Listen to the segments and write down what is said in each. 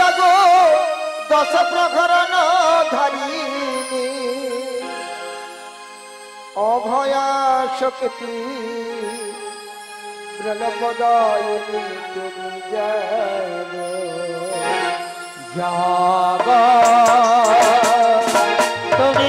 जागो दश प्रहरण धारिणी अभया शक्ति प्रलपदायिनी तुम जागो जागो तुम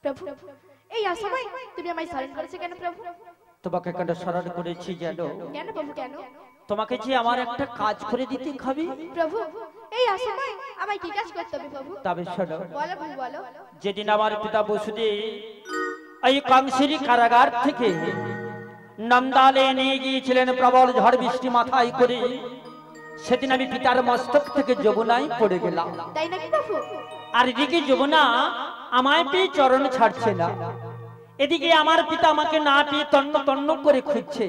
প্রভু এই অসময় তুমি আমায় স্মরণ করেছো কেন প্রভু? তোমাকে কেন স্মরণ করেছি জানো? কেন প্রভু কেন? তোমাকে যে আমার একটা কাজ করে দিতে হবে। প্রভু এই অসময় আমায় কি কাজ করতে হবে প্রভু? তবে শোনো, বলো প্রভু বলো। যেদিন আমার পিতা বসুদেব এই কাংসিরি কারাগার থেকে নন্দালে নিয়ে গিয়েছিলেন প্রবল ঝড় বৃষ্টি মাথায় করে, সেদিন আমি পিতার মস্তক থেকে যমুনায় পড়ে গেলাম। তাই নাকি প্রভু? আর এদিকে যমুনা আমায় পেয়ে চরণ ছাড়ছে না, এদিকে আমার পিতা আমাকে না পেয়ে তন্ন তন্ন করে খুঁজছে।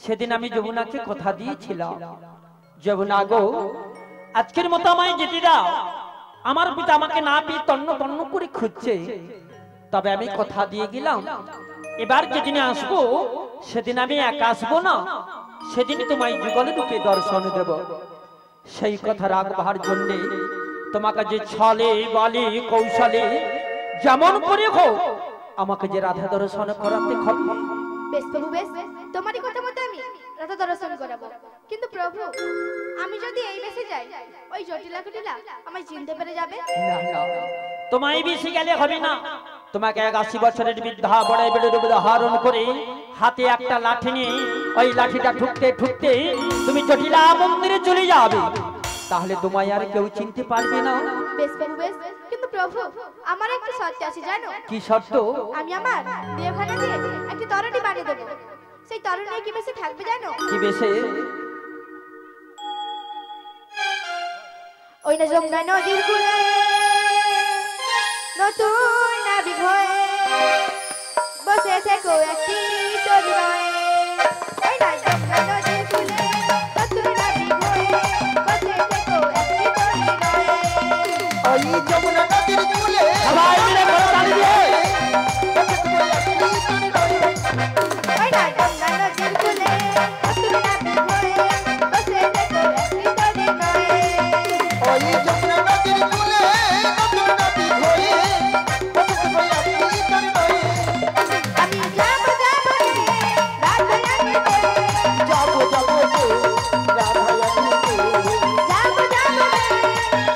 সেদিন আমি যমুনাকে কথা দিয়েছিলাম, যমুনা গো আজকের মতো আমায় যেতে দাও, আমার পিতা আমাকে না পেয়ে তন্ন তন্ন করে খুঁজছে। তবে আমি কথা দিয়ে গেলাম এবার যেদিন আসবো সেদিন আমি একা আসবো না, সেদিন তোমায় যুগলে রূপে দর্শন দেব। সেই কথা রাখবার জন্যে তোমাকে যে ছলে বলে কৌশলে যেমন করে হোক আমাকে যে রাধা দর্শন করাতে হবে। বেশ প্রভু বেশ, তোমারই কথা মতো আমি রাধা দর্শন করাবো। কিন্তু প্রভু আমি যদি এই বেশে যাই, ওই জটিলা কুটিলা আমায় চিনতে পেরে যাবে। তোমায় বেশি গেলে হবে না, তোমাকে ৮১ বছরের বৃদ্ধা বড়াই বেড়ে রূপ ধারণ করে হাতে একটা লাঠি নিয়ে ওই লাঠিটা ঠুকতে ঠুকতে তুমি জটিলা মন্দিরে চলে যাবে, তাহলে তোমায় আর কেউ চিনতে পারবে না। বেশ প্রভু বেশ, কিন্তু প্রভু আমার একটা শর্ত আছে জানো? কি শর্ত? আমি আমার দেহখানা দিয়ে একটা তরণী বানিয়ে দেবো। সেই তরণী কি বেশে থাকবে জানো? কি বেশে? ওই না যমুনা নদীর কূলে নতুন নাবিক হয়ে বসে থেকো একটি তরী নয়। ওই না যমুনা নদীর কূলে নতুন নাবিক হয়ে বসে থেকো একটি তরী নয়। ওই যমুনা নদীর কূলে সবাই মিলে করতালি দিয়ে ওই না যমুনা নদীর কূলে নতুন নাবিক হয়ে বসে থেকো একটি তরী নয়। ওই যমুনা নদীর কূলে নতুন নাবিক হয়ে বসে বসে আপনি তরি নয়। আমি যাবো যাবো রে রাধারানীতে, যাবো যাবো তো রাধারানীতে, যাবো যাবো রে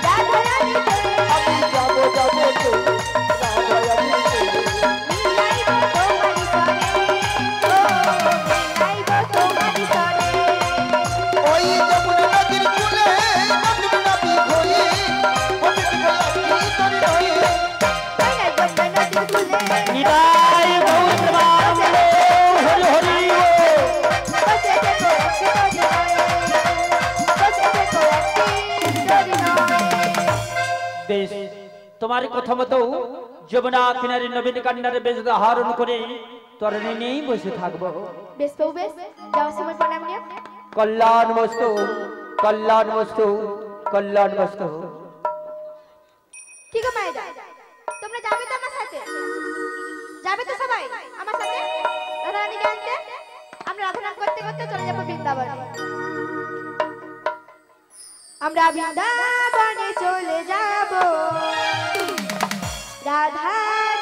রাধারানীতে, আমি যাবো যাবো তো রাধারানীতে। মিলাইবো তোমারি সনে, ও মিলাইবো তোমারি সনে। ওই যমুনা নদীর কূলে নতুন নাবিক হয়ে বসে বসে আপনি তরি নয়। ওই না যমুনা নদীর কূলে নিতাই গৌর প্রেমানন্দে হরি হরি বসে থেকো একটি তরী নয়, বসে থেকো একটি তরী নয়। বেশ, তোমার কথা মতো যমুনা কিনারে নবীন কান্নারে বেশ ধারণ করে তরণী নিয়েই বসে থাকবো। বেশ প্রভু বেশ, যাওয়ার সময় প্রণাম নিও। কল্যাণ মস্তু কল্যাণ মস্তু কল্যাণ মস্তু। কি গো মায়েরা, তোমরা যাবে তো আমার সাথে? যাবে তো সবাই আমার সাথে রাধারানীকে আনতে? আমরা রাধানাম করতে করতে চলে যাবো বৃন্দাবন। আমরা বৃন্দাবনে চলে যাব, রাধা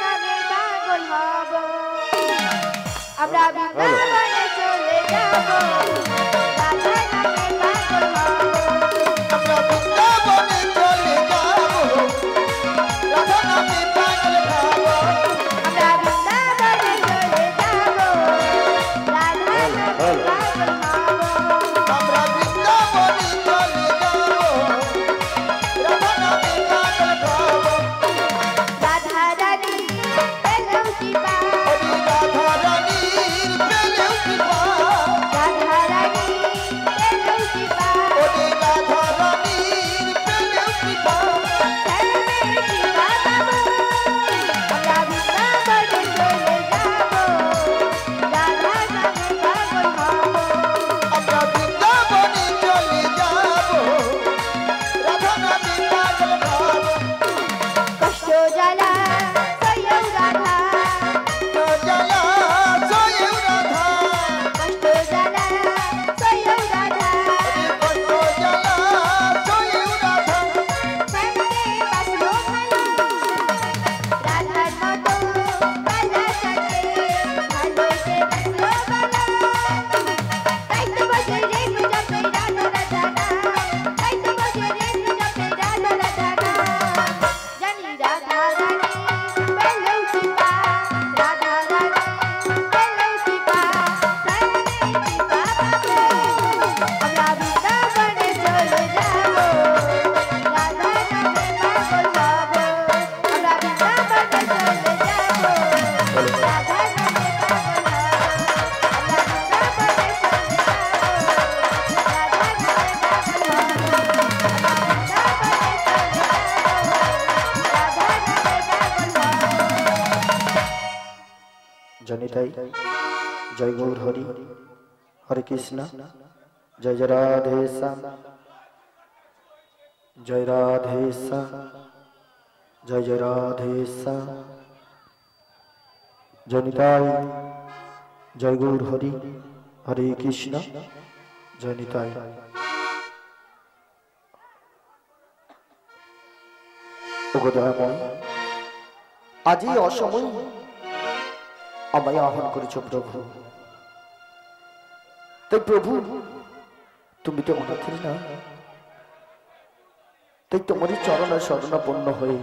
নামে পাগল হব। আমরা বৃন্দাবনে চলে যাব, রাধা নামে পাগল হব। আমরা বৃন্দাবনে চলে যাবো, রাধা নামে পাগল খাবো। আমরা বৃন্দাবনে চলে যাব, রাধা নামে পাগল হব। আমরা বৃন্দাবনে চলে যাবো, রাধা নামে পাগল খাবো। রাধা রানী পেলেও কি পাও, ওই রাধা রানীর প্রেমেও কি পাও, রাধা রানী জয় গৌর হরি। হরে কৃষ্ণ। জয় জয় রাধে শ্যাম, জয় রাধে শ্যাম, জয় জয় রাধে শ্যাম, জয় নিতাই। জয় গৌর হরি। হরে কৃষ্ণ। জয় নিতাই। আজ এই অসময় আমায় আহ্বান করেছ প্রভু। তাই প্রভু তুমি তো অনাথের না, তাই তোমারই চরণে শরণাপন্ন হয়ে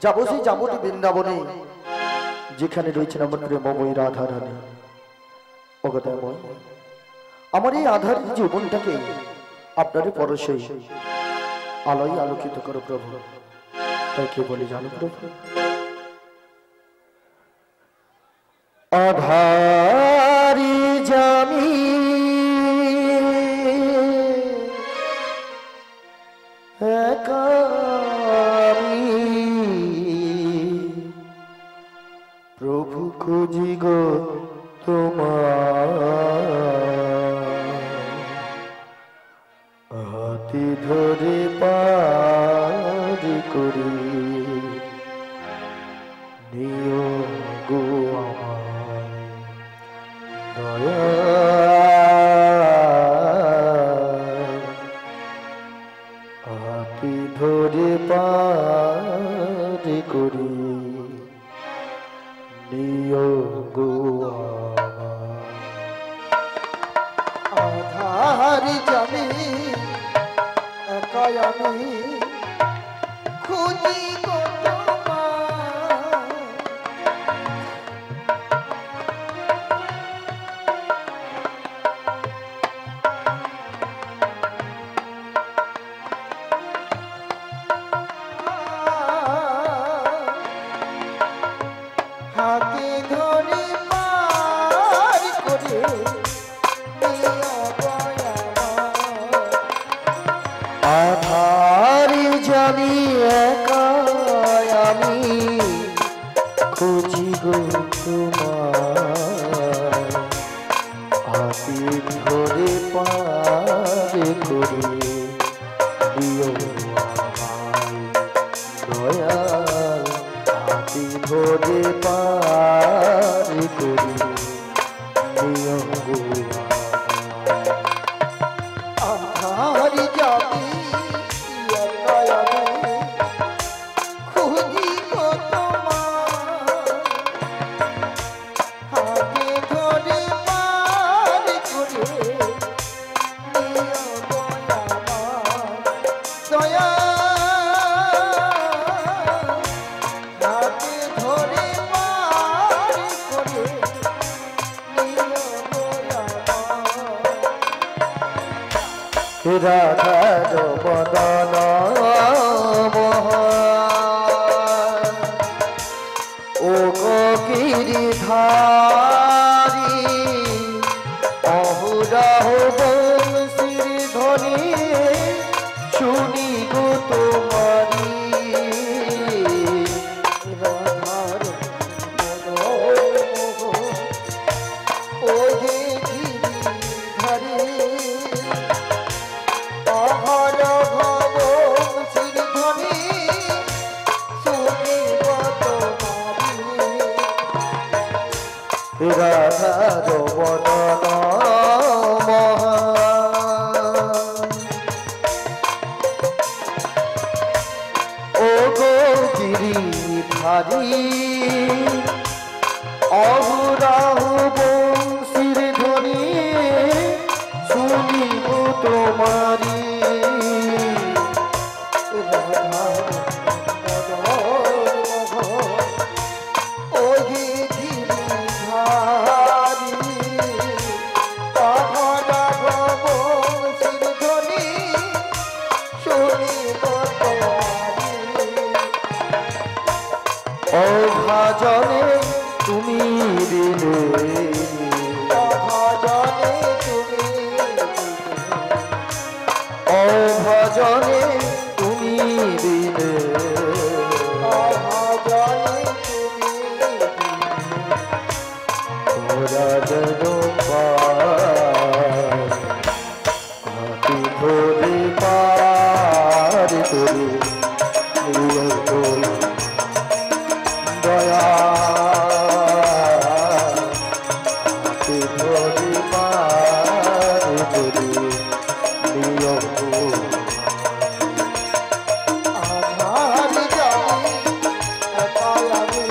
যাবো সেই যাবটি বৃন্দাবনে, যেখানে রয়েছেন আমার প্রেমময়ী রাধা রানী। অগদাময় আমার এই আধার জীবনটাকে আপনারই পরশে আলোয় আলোকিত করো প্রভু। তাই কে বলে জানো প্রভু? আধারি জামি একামি, প্রভু খুঁজি গো তোমার, হাতে ধরে পার করি নিও গো আমার দয়া, হাতে ধরে পার করি নিও গো আমার। আধার জানি একাই আমি খুঁজি গো তোমার, হাতে ধরে পার করে আধারি জানি একাই আমি খুঁজি গো তোমার, হাতে ধরে পার করে দিও আমায় দয়াল, হাতে ধরে পার করে দিও গো আধারি জানি একাই আমি খুঁজি গো তোমার, হাতে ধরে পার করে নিও গো আমার দয়া, হাতে ধরে পার করে নিও গো আমার। রাধার বদন ও গো গিরিধারী, অহরাহ বংশীর ধ্বনি শুনি গো তোমারি, রাধার বদন ও গে গিরিধারী, অহরহ বংশীর ধ্বনি শুনি গো তোমারি, রাধার বদন ও গো গিরিধারী, অহরাহ বংশীর ধ্বনি শুনি গো তোমারি, রাধার বদন ও গে গিরিধারী, অহরহ বংশীর ধ্বনি শুনি গো তোমারি। ও ভাজনে তুমি দিলে যেন পাই, হাতে ধরে পার করে নিও গো দয়া, হাতে ধরে পার করে নিও গো। আধার জানি একাই আমি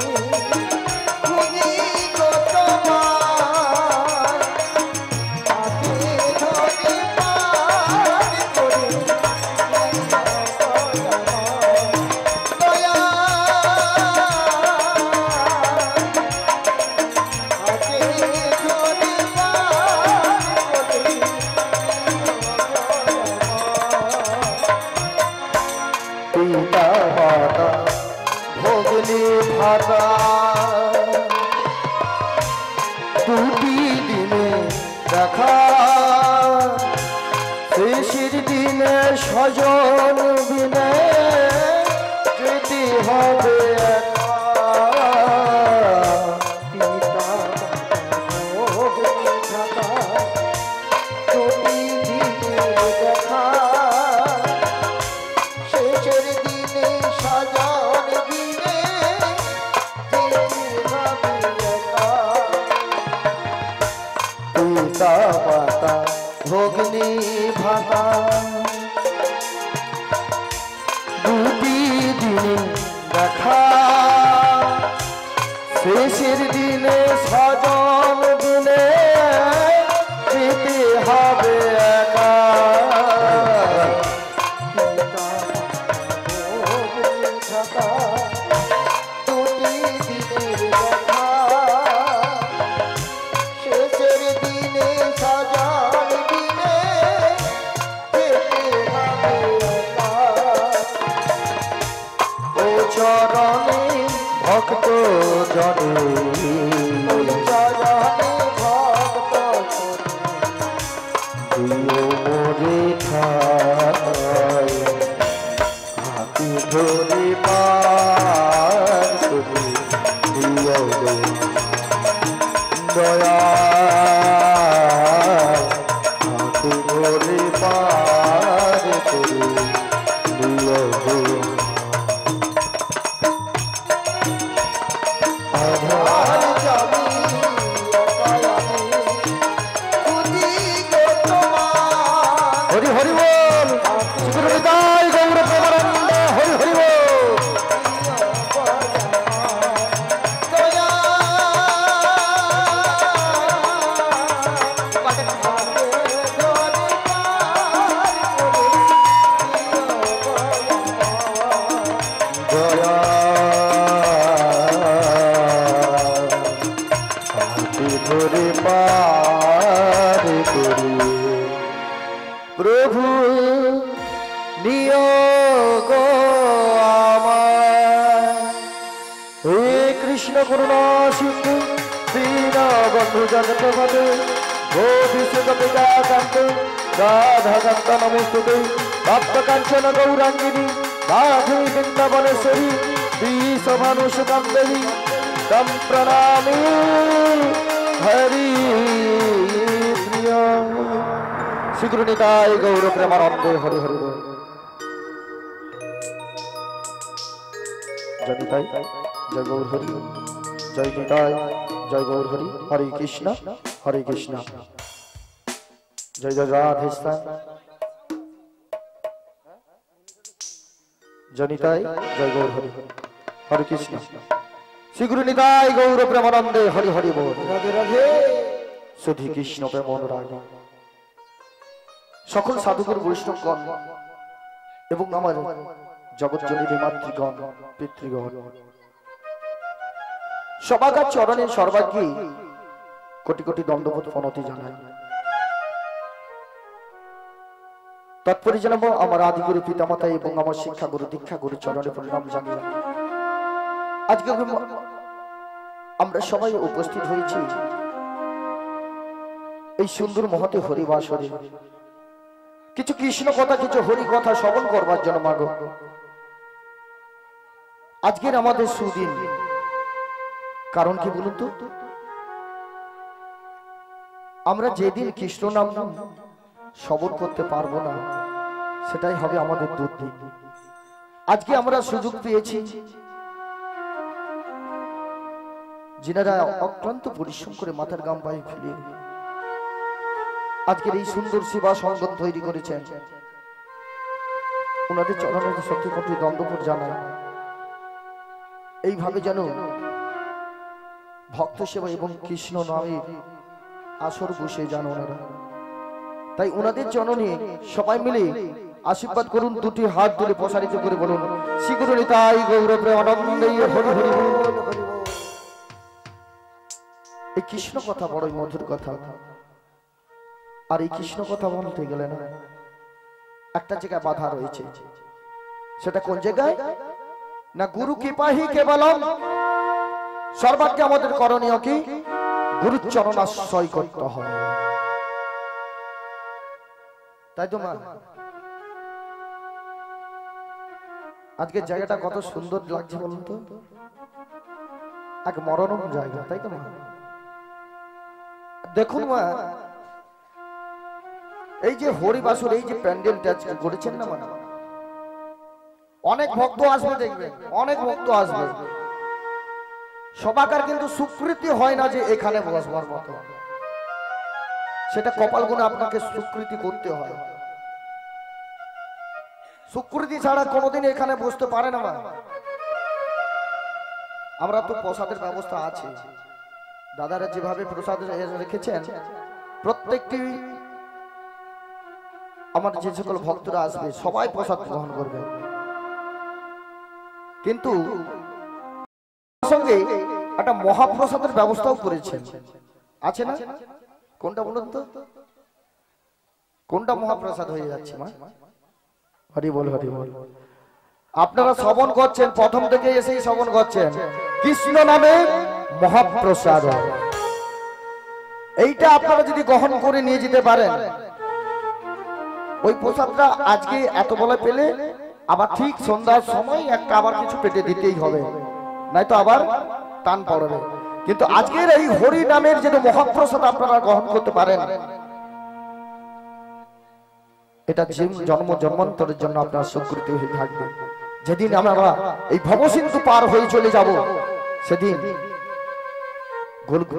খুঁজি গো তোমার, হাতে ধরে পার করে দয়া, হাতে ধরে পার করে পিতা মাতা ভগনি ভাতা, দুটি দিনে দেখা, শেষের দিনে স্বজন বিনে যেতে হবে একা। পিতা ভগনি ভাতা, দুটি দিনে দেখা, শেষের দিনে সাজান দিনে যেতে হবে একা। পিতা মাতা ভগ্নি ভাতা, দুটি দিনে দেখা, শেষের দিনে সাজান দিনে যেতে হবে একা। দুটি দিনের দেখা, শেষের দিনে সাজান দিনে যেতে হবে একা। ও চরণে ভক্ত জনে, ও চরণে ভক্ত দিও মোরে ঠাই, হাতে ধরে পার করে দিও গো দয়া, হাতে ধরে পার করে দিও গো। আধার জানি একাই আমি খুঁজি গো তোমার। হরি হরি বল, শ্রীগুরুদায় গৌর প্রেমানন্দ, হরি হরি বল। দয়া, হাতে ধরে পার করে দয়া, হাতে ধরে পার করে প্রভু নিয়োগ আমার। হে কৃষ্ণ করুণা সিন্ধু দীনবন্ধু জগৎপতে গোপীকান্ত রাধাকান্ত নমস্তুতে ভক্তকাঞ্চন গৌরাঙ্গিনী রাধে বৃন্দাবনেশ্বরী বিশ্বভানুসুকান্দেবী তম প্রণামি হরি প্রিয়। শ্রীগুরু নিতাই গৌর প্রেমানন্দে, হরি হরি বল। জয় নিতাই, জয় গৌর হরি, জয় নিতাই, জয় গৌর হরি। হরে কৃষ্ণ হরে কৃষ্ণ, জয় জয় রাধেশ্যাম। জয় নিতাই, জয় গৌর হরি, হরে কৃষ্ণ। শ্রীগুরু নিতাই গৌর প্রেমানন্দে, হরি হরি বল। রাধে রাধে, সুধী কৃষ্ণ প্রেম অনুরাগ। সকল সাধুগুর বৈষ্ণবগণ এবং আমার জগৎজনীর মাতৃগণ পিতৃগণ সবাগার চরণে সর্বাগ্রে কোটি কোটি দণ্ডবোধ প্রণতি জানাই। তৎপরে জানাবো আমার আদিগুরু পিতামাতা এবং আমার শিক্ষা গুরু দীক্ষা গুরু চরণে প্রণাম জানিয়ে আজকে আমরা সবাই উপস্থিত হয়েছি এই সুন্দর মহতে হরিবাসরে কিছু কৃষ্ণ কথা, কিছু হরি কথা শ্রবণ করবার জন্য। মাগো, আজকের আমাদের সুদিন, কারণ কি বলুন তো? আমরা যেদিন কৃষ্ণ নাম শ্রবণ করতে পারবো না, সেটাই হবে আমাদের দুর্দিন। আজকে আমরা সুযোগ পেয়েছি, যিনারা অক্লান্ত পরিশ্রম করে মাথার গাম পায়ে ফেলে আজকের এই সুন্দর সেবা সঙ্গম তৈরি করেছেন, ওনাদের চরণে সত্যি কোটি দণ্ডবোধ জানায়। এইভাবে যেন ভক্ত সেবা এবং কৃষ্ণ নামের আসর বসে যান ওনারা। তাই ওনাদের চরণে সবাই মিলে আশীর্বাদ করুন, দুটি হাত তুলে প্রসারিত করে বলুন, শ্রী গুরু নিতাই গৌর প্রেমানন্দে হরি হরি বল। এই কৃষ্ণ কথা বড়ই মধুর কথা, আর এই কৃষ্ণ কথা বলতে গেলে না একটা জায়গায় বাধা রয়েছে। সেটা কোন জায়গায়? না গুরু কৃপাহি কেবলম, সর্বাগ্যে আমাদের করণীয় কি? গুরুর চরণ আশ্রয় করতে হয়। তাই তো মা, আজকের জায়গাটা কত সুন্দর লাগছে বলুন তো, এক মনোরম জায়গা, তাই তো মা? দেখুন মা, এই যে হরিবাসুর এই যে প্যান্ডেলটা করেছেন না মা, অনেক ভক্ত আসবে, দেখবেন অনেক ভক্ত আসবে, সবাকার কিন্তু স্বীকৃতি হয় না যে এখানে বসবার মতো। সেটা কপাল গুণে আপনাকে স্বীকৃতি করতে হয়। স্বীকৃতি ছাড়া কোনোদিন এখানে বসতে পারে না মা। আমরা তো প্রসাদের ব্যবস্থা আছে, দাদারা যেভাবে প্রসাদ রেখেছেন, প্রত্যেকটি আমার যে সকল ভক্তরা আসবে সবাই প্রসাদ গ্রহণ করবে, কিন্তু সঙ্গে একটা মহাপ্রসাদের ব্যবস্থাও করেছেন, আছে না? কোনটা বলুন তো, কোনটা মহাপ্রসাদ হয়ে যাচ্ছে মা? হরি বল, হরি বল। আপনারা শ্রবণ করছেন, প্রথম থেকে এসেই শ্রবণ করছেন, কৃষ্ণ নামে মহাপ্রসাদ। এইটা আপনারা যদি গ্রহণ করে নিয়ে যেতে পারেন, ওই প্রসাদটা আজকে এত বলে পেলে আবার ঠিক সন্ধ্যার সময় একটা আবার কিছু পেটে দিতেই হবে, নাই তো আবার টান পড়বে। কিন্তু আজকের এই হরি নামের যে মহাপ্রসাদ আপনারা গ্রহণ করতে পারেন, এটা জন্ম জন্মান্তরের জন্য আপনার স্বীকৃতি হয়ে থাকবে। যেদিন আমরা এই ভবসিন্ধু পার হয়ে চলে যাব, সেদিন গোলক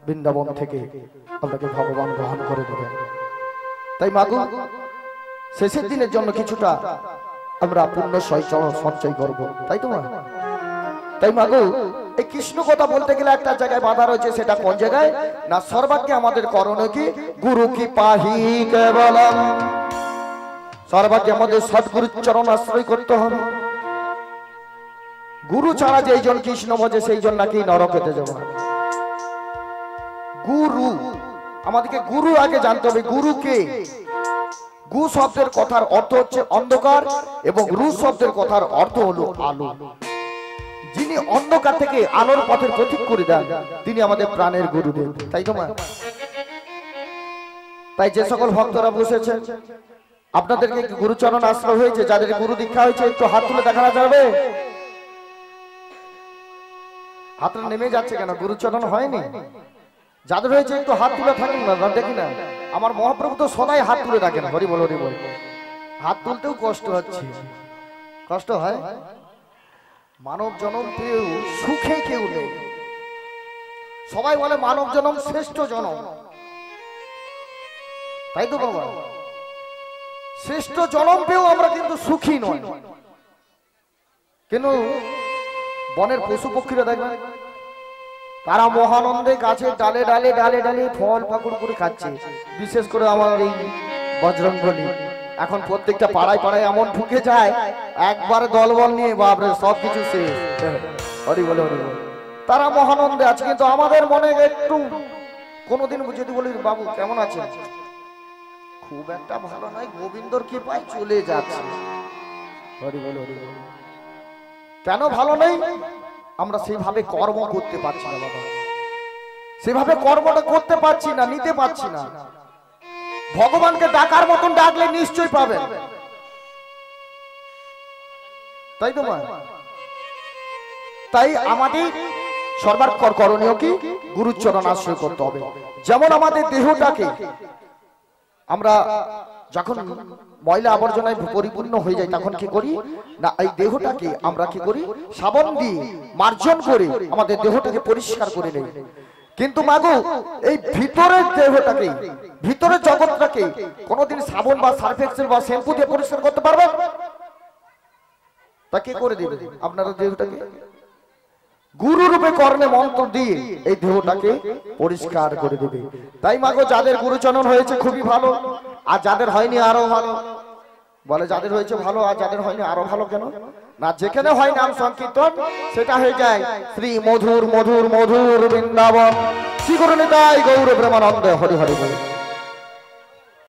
বৃন্দাবন থেকে আপনাকে ভগবান গ্রহণ করে দেবেন। তাই মাগু, শেষের দিনের জন্য কিছুটা আমরা পূর্ণ সঞ্চয় করব, তাই তো মা? তাই মাগু, এই কৃষ্ণ কথা বলতে গেলে একটা জায়গায় বাধা রয়েছে, সেটা কোন জায়গায়? না সর্বাগ্যে আমাদের করণীয় কি? গুরু কৃপাহি কেবলম, সর্বাগ্যে আমাদের সদ্গুরুর চরণ আশ্রয় করতে হবে। গুরু ছাড়া যেই জন কৃষ্ণ ভজে সেই জন নাকি নরকেতে যাবে। গুরু, আমাদেরকে গুরু আগে জানতে হবে। গুরু কে? গু শব্দের কথার অর্থ হচ্ছে অন্ধকার, এবং রু শব্দের কথার অর্থ হলো আলো। যিনি অন্ধকার থেকে আলোর পথের প্রতীক করে দেন, তিনি আমাদের প্রাণের গুরুদেব, তাই তো মা? তাই যে সকল ভক্তরা বসেছেন, আপনাদেরকে গুরুচরণ আশ্রয় হয়েছে, যাদের গুরু দীক্ষা হয়েছে, একটু হাত তুলে দেখানো যাবে? হাতটা নেমে যাচ্ছে কেন? গুরুচরণ হয়নি? যাদের হয়েছে একটু হাত তুলে থাকেন না, দেখি না। আমার মহাপ্রভু তো সদাই হাত তুলে রাখেন, হরি বল, হরি বল। হাত তুলতেও কষ্ট হচ্ছে, কষ্ট হয়। মানব জনম পেয়েও সুখে কেউ নেই। সবাই বলে মানব জনম শ্রেষ্ঠ জনম, তাই তো বাবা? শ্রেষ্ঠ জনম পেয়েও আমরা কিন্তু সুখী নয়। কিন্তু বনের পশু পক্ষীরা দেখবেন, তারা মহানন্দে গাছের ডালে ডালে ডালে ডালে ফল পাকুড় করে খাচ্ছে। বিশেষ করে আমার এই বজরঙ্গলী এখন প্রত্যেকটা পাড়ায় পাড়ায় এমন ঢুকে যায়, একবার দলবল নিয়ে বাপরে সবকিছু শেষ। হরি বলে, হরি বলে। তারা মহানন্দে আছে, কিন্তু আমাদের মনে একটু কোনোদিন যদি বলি বাবু কেমন আছে, খুব একটা ভালো নয়, গোবিন্দর কৃপায় চলে যাচ্ছে। হরি বলে, হরি বলে। কেন ভালো নেই? আমরা সেইভাবে কর্ম করতে পারছি না বাবা, সেভাবে কর্মটা করতে পারছি না, নিতে পারছি না। ভগবানকে ডাকার মতন ডাকলে নিশ্চয় পাবেন, তাই তো মা? তাই আমাদের সর্বার করণীয় কি? গুরুচরণ আশ্রয় করতে হবে। যেমন আমাদের দেহটাকে আমরা যখন ময়লা আবর্জনায় পরিপূর্ণ হয়ে যায় তখন কি করি না, এই দেহটাকে আমরা কি করি, সাবান দিয়ে মার্জন করে আমাদের দেহটাকে পরিষ্কার করে নেই। কিন্তু মাগো এই ভিতরের দেহটাকে, ভিতরের জগৎটাকে কোনোদিন সাবান বা সার্ফ এক্সেল বা শ্যাম্পু দিয়ে পরিষ্কার করতে পারবে? তা কে করে দিবে? আপনারা দেহটাকে গুরু রূপে কর্মে মন্ত্র দিয়ে এই দেহটাকে পরিষ্কার করে দেবে। তাই মাগো যাদের গুরুচরণ হয়েছে খুবই ভালো, আর যাদের হয়নি আরো ভালো। বলে যাদের হয়েছে ভালো আর যাদের হয়নি আরো ভালো। কেন না, যেখানে হয় নাম সংকীর্তন সেটা হয়ে যায় শ্রী মধুর মধুর মধুর বৃন্দাবন। শ্রী গুরু নিতাই গৌর প্রেমানন্দ হরি হরি বলে।